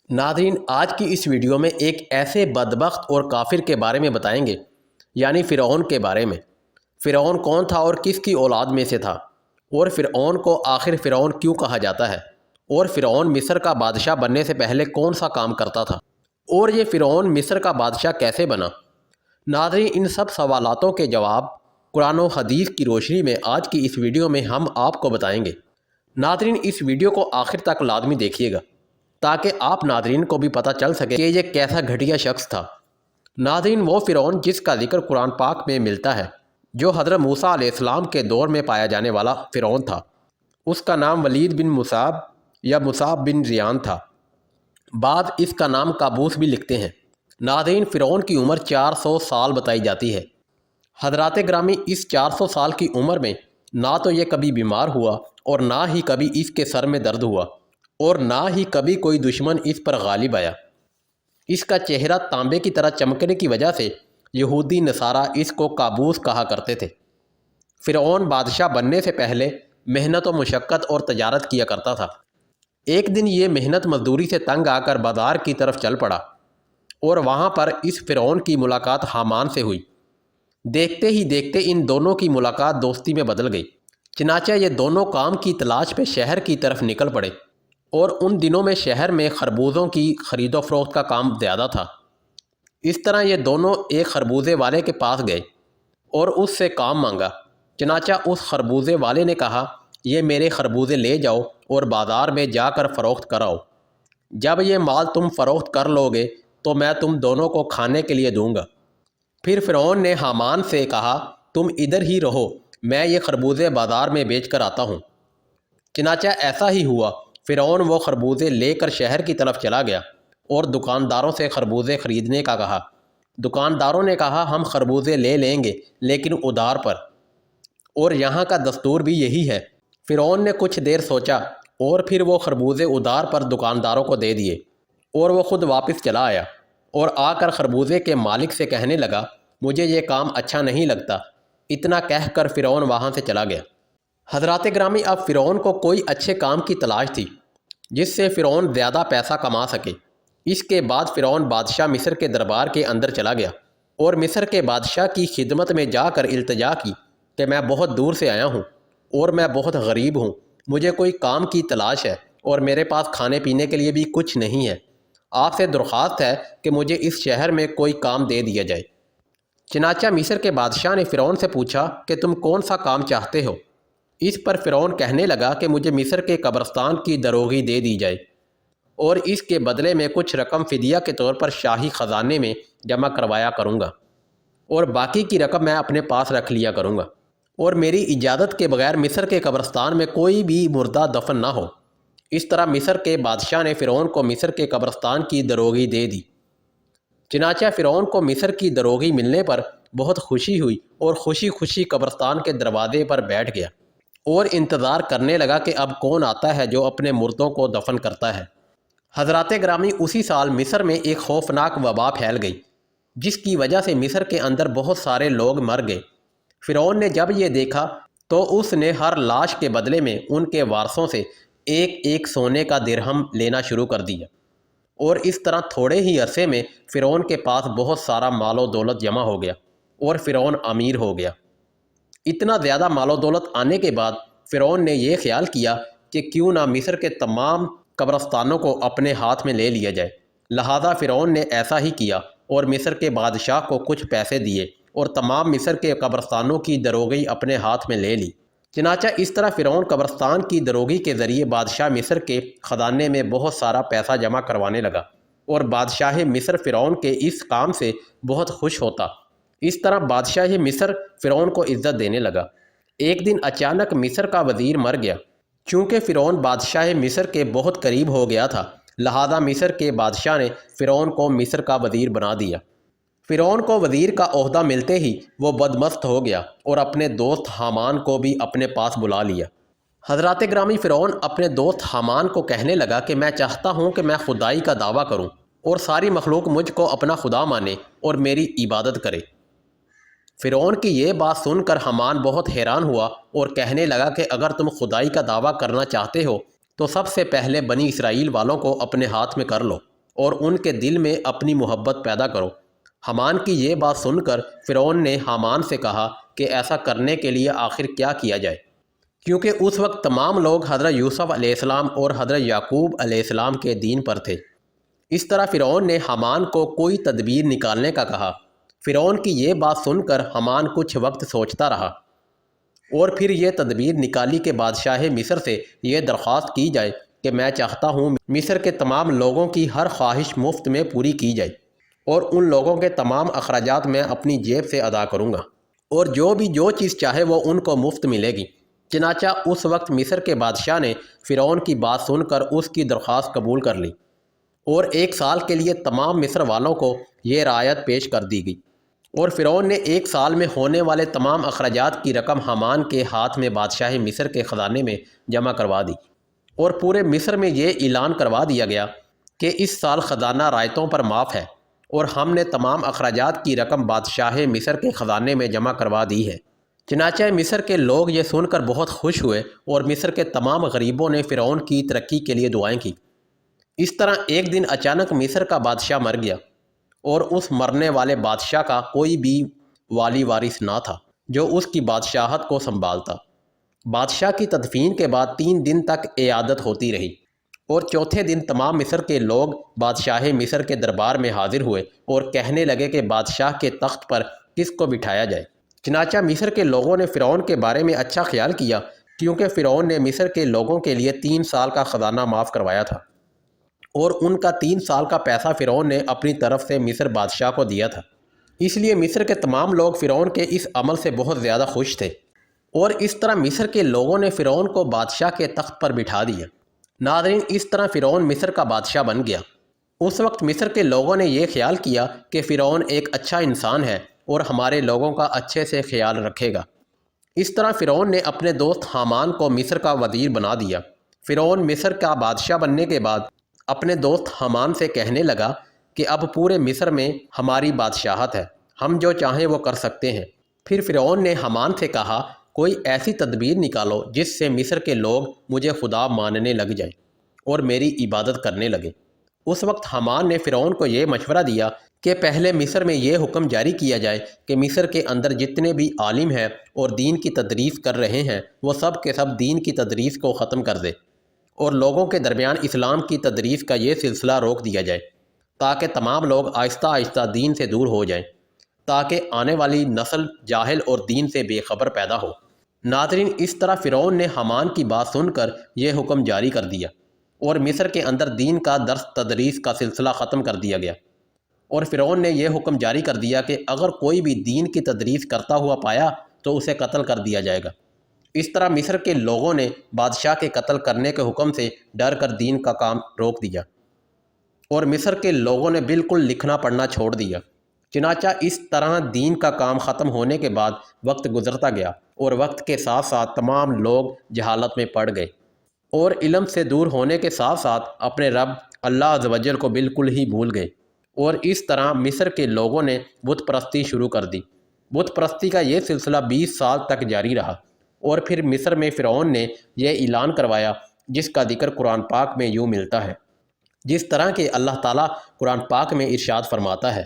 ناظرین، آج کی اس ویڈیو میں ایک ایسے بدبخت اور کافر کے بارے میں بتائیں گے، یعنی فرعون کے بارے میں۔ فرعون کون تھا اور کس کی اولاد میں سے تھا، اور فرعون کو آخر فرعون کیوں کہا جاتا ہے، اور فرعون مصر کا بادشاہ بننے سے پہلے کون سا کام کرتا تھا، اور یہ فرعون مصر کا بادشاہ کیسے بنا۔ ناظرین، ان سب سوالاتوں کے جواب قرآن و حدیث کی روشنی میں آج کی اس ویڈیو میں ہم آپ کو بتائیں گے۔ ناظرین، اس ویڈیو کو آخر تک لازمی دیکھیے گا تاکہ آپ ناظرین کو بھی پتہ چل سکے کہ یہ کیسا گھٹیا شخص تھا۔ ناظرین، وہ فرعون جس کا ذکر قرآن پاک میں ملتا ہے، جو حضرت موسیٰ علیہ السلام کے دور میں پایا جانے والا فرعون تھا، اس کا نام ولید بن مصعب یا مصعب بن ریان تھا۔ بعض اس کا نام قابوس بھی لکھتے ہیں۔ ناظرین، فرعون کی عمر 400 سال بتائی جاتی ہے۔ حضرات گرامی، اس 400 سال کی عمر میں نہ تو یہ کبھی بیمار ہوا، اور نہ ہی کبھی اس کے سر میں درد ہوا، اور نہ ہی کبھی کوئی دشمن اس پر غالب آیا۔ اس کا چہرہ تانبے کی طرح چمکنے کی وجہ سے یہودی نصارہ اس کو قابوس کہا کرتے تھے۔ فرعون بادشاہ بننے سے پہلے محنت و مشقت اور تجارت کیا کرتا تھا۔ ایک دن یہ محنت مزدوری سے تنگ آ کر بازار کی طرف چل پڑا، اور وہاں پر اس فرعون کی ملاقات حامان سے ہوئی۔ دیکھتے ہی دیکھتے ان دونوں کی ملاقات دوستی میں بدل گئی۔ چنانچہ یہ دونوں کام کی تلاش پہ شہر کی طرف نکل پڑے، اور ان دنوں میں شہر میں خربوزوں کی خرید و فروخت کا کام زیادہ تھا۔ اس طرح یہ دونوں ایک خربوزے والے کے پاس گئے اور اس سے کام مانگا۔ چنانچہ اس خربوزے والے نے کہا، یہ میرے خربوزے لے جاؤ اور بازار میں جا کر فروخت کراؤ۔ جب یہ مال تم فروخت کر لو گے تو میں تم دونوں کو کھانے کے لیے دوں گا۔ پھر فرعون نے حامان سے کہا، تم ادھر ہی رہو، میں یہ خربوزے بازار میں بیچ کر آتا ہوں۔ چنانچہ ایسا ہی ہوا۔ فرعون وہ خربوزے لے کر شہر کی طرف چلا گیا اور دکانداروں سے خربوزے خریدنے کا کہا۔ دکانداروں نے کہا، ہم خربوزے لے لیں گے لیکن ادھار پر، اور یہاں کا دستور بھی یہی ہے۔ فرعون نے کچھ دیر سوچا اور پھر وہ خربوزے ادھار پر دکانداروں کو دے دیے، اور وہ خود واپس چلا آیا اور آ کر خربوزے کے مالک سے کہنے لگا، مجھے یہ کام اچھا نہیں لگتا۔ اتنا کہہ کر فرعون وہاں سے چلا گیا۔ حضرات گرامی، اب فرعون کو کوئی اچھے کام کی تلاش تھی جس سے فرعون زیادہ پیسہ کما سکے۔ اس کے بعد فرعون بادشاہ مصر کے دربار کے اندر چلا گیا اور مصر کے بادشاہ کی خدمت میں جا کر التجا کی کہ میں بہت دور سے آیا ہوں اور میں بہت غریب ہوں، مجھے کوئی کام کی تلاش ہے اور میرے پاس کھانے پینے کے لیے بھی کچھ نہیں ہے۔ آپ سے درخواست ہے کہ مجھے اس شہر میں کوئی کام دے دیا جائے۔ چنانچہ مصر کے بادشاہ نے فرعون سے پوچھا کہ تم کون سا کام چاہتے ہو؟ اس پر فرعون کہنے لگا کہ مجھے مصر کے قبرستان کی دروغی دے دی جائے، اور اس کے بدلے میں کچھ رقم فدیہ کے طور پر شاہی خزانے میں جمع کروایا کروں گا، اور باقی کی رقم میں اپنے پاس رکھ لیا کروں گا، اور میری اجازت کے بغیر مصر کے قبرستان میں کوئی بھی مردہ دفن نہ ہو۔ اس طرح مصر کے بادشاہ نے فرعون کو مصر کے قبرستان کی دروغی دے دی۔ چنانچہ فرعون کو مصر کی دروغی ملنے پر بہت خوشی ہوئی اور خوشی خوشی قبرستان کے دروازے پر بیٹھ گیا اور انتظار کرنے لگا کہ اب کون آتا ہے جو اپنے مردوں کو دفن کرتا ہے۔ حضرات گرامی، اسی سال مصر میں ایک خوفناک وبا پھیل گئی جس کی وجہ سے مصر کے اندر بہت سارے لوگ مر گئے۔ فرعون نے جب یہ دیکھا تو اس نے ہر لاش کے بدلے میں ان کے وارثوں سے ایک ایک سونے کا درہم لینا شروع کر دیا، اور اس طرح تھوڑے ہی عرصے میں فرعون کے پاس بہت سارا مال و دولت جمع ہو گیا اور فرعون امیر ہو گیا۔ اتنا زیادہ مال و دولت آنے کے بعد فرعون نے یہ خیال کیا کہ کیوں نہ مصر کے تمام قبرستانوں کو اپنے ہاتھ میں لے لیا جائے۔ لہذا فرعون نے ایسا ہی کیا اور مصر کے بادشاہ کو کچھ پیسے دیے اور تمام مصر کے قبرستانوں کی دروغی اپنے ہاتھ میں لے لی۔ چنانچہ اس طرح فرعون قبرستان کی دروغی کے ذریعے بادشاہ مصر کے خزانے میں بہت سارا پیسہ جمع کروانے لگا، اور بادشاہ مصر فرعون کے اس کام سے بہت خوش ہوتا۔ اس طرح بادشاہ مصر فرعون کو عزت دینے لگا۔ ایک دن اچانک مصر کا وزیر مر گیا۔ چونکہ فرعون بادشاہ مصر کے بہت قریب ہو گیا تھا، لہذا مصر کے بادشاہ نے فرعون کو مصر کا وزیر بنا دیا۔ فرعون کو وزیر کا عہدہ ملتے ہی وہ بدمست ہو گیا اور اپنے دوست حامان کو بھی اپنے پاس بلا لیا۔ حضرات گرامی، فرعون اپنے دوست حامان کو کہنے لگا کہ میں چاہتا ہوں کہ میں خدائی کا دعویٰ کروں اور ساری مخلوق مجھ کو اپنا خدا مانے اور میری عبادت کرے۔ فرعون کی یہ بات سن کر حامان بہت حیران ہوا اور کہنے لگا کہ اگر تم خدائی کا دعویٰ کرنا چاہتے ہو تو سب سے پہلے بنی اسرائیل والوں کو اپنے ہاتھ میں کر لو۔ اور ان کے دل میں اپنی محبت پیدا کرو۔ حامان کی یہ بات سن کر فرعون نے حامان سے کہا کہ ایسا کرنے کے لیے آخر کیا کیا جائے، کیونکہ اس وقت تمام لوگ حضرت یوسف علیہ السلام اور حضرت یعقوب علیہ السلام کے دین پر تھے۔ اس طرح فرعون نے حامان کو کوئی تدبیر نکالنے کا کہا۔ فرعون کی یہ بات سن کر حامان کچھ وقت سوچتا رہا، اور پھر یہ تدبیر نکالی کہ بادشاہ مصر سے یہ درخواست کی جائے کہ میں چاہتا ہوں مصر کے تمام لوگوں کی ہر خواہش مفت میں پوری کی جائے، اور ان لوگوں کے تمام اخراجات میں اپنی جیب سے ادا کروں گا، اور جو چیز چاہے وہ ان کو مفت ملے گی۔ چنانچہ اس وقت مصر کے بادشاہ نے فرعون کی بات سن کر اس کی درخواست قبول کر لی، اور 1 سال کے لیے تمام مصر والوں کو یہ رعایت پیش کر دی گئی، اور فرعون نے 1 سال میں ہونے والے تمام اخراجات کی رقم حامان کے ہاتھ میں بادشاہ مصر کے خزانے میں جمع کروا دی، اور پورے مصر میں یہ اعلان کروا دیا گیا کہ اس سال خزانہ رعایتوں پر معاف ہے، اور ہم نے تمام اخراجات کی رقم بادشاہ مصر کے خزانے میں جمع کروا دی ہے۔ چنانچہ مصر کے لوگ یہ سن کر بہت خوش ہوئے، اور مصر کے تمام غریبوں نے فرعون کی ترقی کے لیے دعائیں کی۔ اس طرح ایک دن اچانک مصر کا بادشاہ مر گیا، اور اس مرنے والے بادشاہ کا کوئی بھی والی وارث نہ تھا جو اس کی بادشاہت کو سنبھالتا۔ بادشاہ کی تدفین کے بعد 3 دن تک عیادت ہوتی رہی، اور چوتھے دن تمام مصر کے لوگ بادشاہ مصر کے دربار میں حاضر ہوئے اور کہنے لگے کہ بادشاہ کے تخت پر کس کو بٹھایا جائے۔ چنانچہ مصر کے لوگوں نے فرعون کے بارے میں اچھا خیال کیا، کیونکہ فرعون نے مصر کے لوگوں کے لیے 3 سال کا خزانہ معاف کروایا تھا، اور ان کا 3 سال کا پیسہ فرعون نے اپنی طرف سے مصر بادشاہ کو دیا تھا۔ اس لیے مصر کے تمام لوگ فرعون کے اس عمل سے بہت زیادہ خوش تھے، اور اس طرح مصر کے لوگوں نے فرعون کو بادشاہ کے تخت پر بٹھا دیا۔ ناظرین، اس طرح فرعون مصر کا بادشاہ بن گیا۔ اس وقت مصر کے لوگوں نے یہ خیال کیا کہ فرعون ایک اچھا انسان ہے اور ہمارے لوگوں کا اچھے سے خیال رکھے گا۔ اس طرح فرعون نے اپنے دوست حامان کو مصر کا وزیر بنا دیا۔ فرعون مصر کا بادشاہ بننے کے بعد اپنے دوست حامان سے کہنے لگا کہ اب پورے مصر میں ہماری بادشاہت ہے، ہم جو چاہیں وہ کر سکتے ہیں۔ پھر فرعون نے حامان سے کہا، کوئی ایسی تدبیر نکالو جس سے مصر کے لوگ مجھے خدا ماننے لگ جائیں اور میری عبادت کرنے لگیں۔ اس وقت حامان نے فرعون کو یہ مشورہ دیا کہ پہلے مصر میں یہ حکم جاری کیا جائے کہ مصر کے اندر جتنے بھی عالم ہیں اور دین کی تدریس کر رہے ہیں وہ سب کے سب دین کی تدریس کو ختم کر دے، اور لوگوں کے درمیان اسلام کی تدریس کا یہ سلسلہ روک دیا جائے، تاکہ تمام لوگ آہستہ آہستہ دین سے دور ہو جائیں، تاکہ آنے والی نسل جاہل اور دین سے بے خبر پیدا ہو۔ ناظرین، اس طرح فرعون نے حامان کی بات سن کر یہ حکم جاری کر دیا، اور مصر کے اندر دین کا درس تدریس کا سلسلہ ختم کر دیا گیا، اور فرعون نے یہ حکم جاری کر دیا کہ اگر کوئی بھی دین کی تدریس کرتا ہوا پایا تو اسے قتل کر دیا جائے گا۔ اس طرح مصر کے لوگوں نے بادشاہ کے قتل کرنے کے حکم سے ڈر کر دین کا کام روک دیا، اور مصر کے لوگوں نے بالکل لکھنا پڑھنا چھوڑ دیا۔ چنانچہ اس طرح دین کا کام ختم ہونے کے بعد وقت گزرتا گیا، اور وقت کے ساتھ ساتھ تمام لوگ جہالت میں پڑ گئے، اور علم سے دور ہونے کے ساتھ ساتھ اپنے رب اللہ عز و جل کو بالکل ہی بھول گئے، اور اس طرح مصر کے لوگوں نے بت پرستی شروع کر دی۔ بت پرستی کا یہ سلسلہ 20 سال تک جاری رہا، اور پھر مصر میں فرعون نے یہ اعلان کروایا جس کا ذکر قرآن پاک میں یوں ملتا ہے، جس طرح کہ اللہ تعالیٰ قرآن پاک میں ارشاد فرماتا ہے،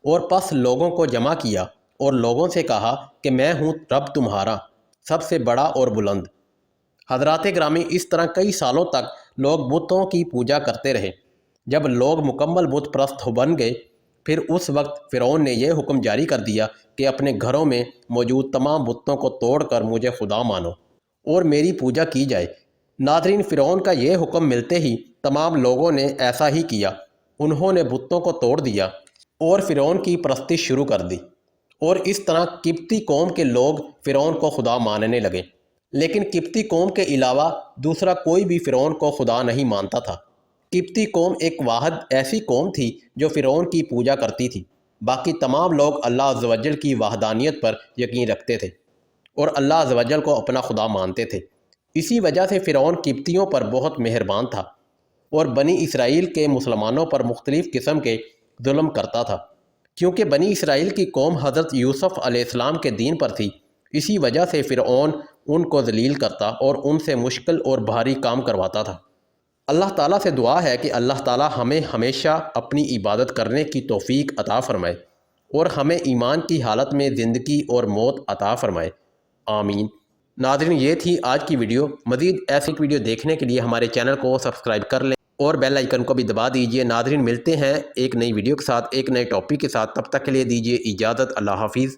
اور پس لوگوں کو جمع کیا اور لوگوں سے کہا کہ میں ہوں رب تمہارا سب سے بڑا اور بلند۔ حضرات گرامی، اس طرح کئی سالوں تک لوگ بتوں کی پوجا کرتے رہے۔ جب لوگ مکمل بت پرست بن گئے، پھر اس وقت فرعون نے یہ حکم جاری کر دیا کہ اپنے گھروں میں موجود تمام بتوں کو توڑ کر مجھے خدا مانو اور میری پوجا کی جائے۔ ناظرین، فرعون کا یہ حکم ملتے ہی تمام لوگوں نے ایسا ہی کیا، انہوں نے بتوں کو توڑ دیا اور فرعون کی پرستی شروع کر دی، اور اس طرح قبطی قوم کے لوگ فرعون کو خدا ماننے لگے۔ لیکن قبطی قوم کے علاوہ دوسرا کوئی بھی فرعون کو خدا نہیں مانتا تھا۔ قبطی قوم ایک واحد ایسی قوم تھی جو فرعون کی پوجا کرتی تھی، باقی تمام لوگ اللہ عز و جل کی وحدانیت پر یقین رکھتے تھے اور اللہ عز و جل کو اپنا خدا مانتے تھے۔ اسی وجہ سے فرعون قبطیوں پر بہت مہربان تھا اور بنی اسرائیل کے مسلمانوں پر مختلف قسم کے ظلم کرتا تھا، کیونکہ بنی اسرائیل کی قوم حضرت یوسف علیہ السلام کے دین پر تھی۔ اسی وجہ سے فرعون ان کو ذلیل کرتا اور ان سے مشکل اور بھاری کام کرواتا تھا۔ اللہ تعالیٰ سے دعا ہے کہ اللہ تعالیٰ ہمیں ہمیشہ اپنی عبادت کرنے کی توفیق عطا فرمائے اور ہمیں ایمان کی حالت میں زندگی اور موت عطا فرمائے، آمین۔ ناظرین، یہ تھی آج کی ویڈیو۔ مزید ایسی ویڈیو دیکھنے کے لیے ہمارے چینل کو سبسکرائب کر لیں اور بیل آئیکن کو بھی دبا دیجئے۔ ناظرین، ملتے ہیں ایک نئی ویڈیو کے ساتھ، ایک نئے ٹاپک کے ساتھ، تب تک کے لیے دیجئے اجازت۔ اللہ حافظ۔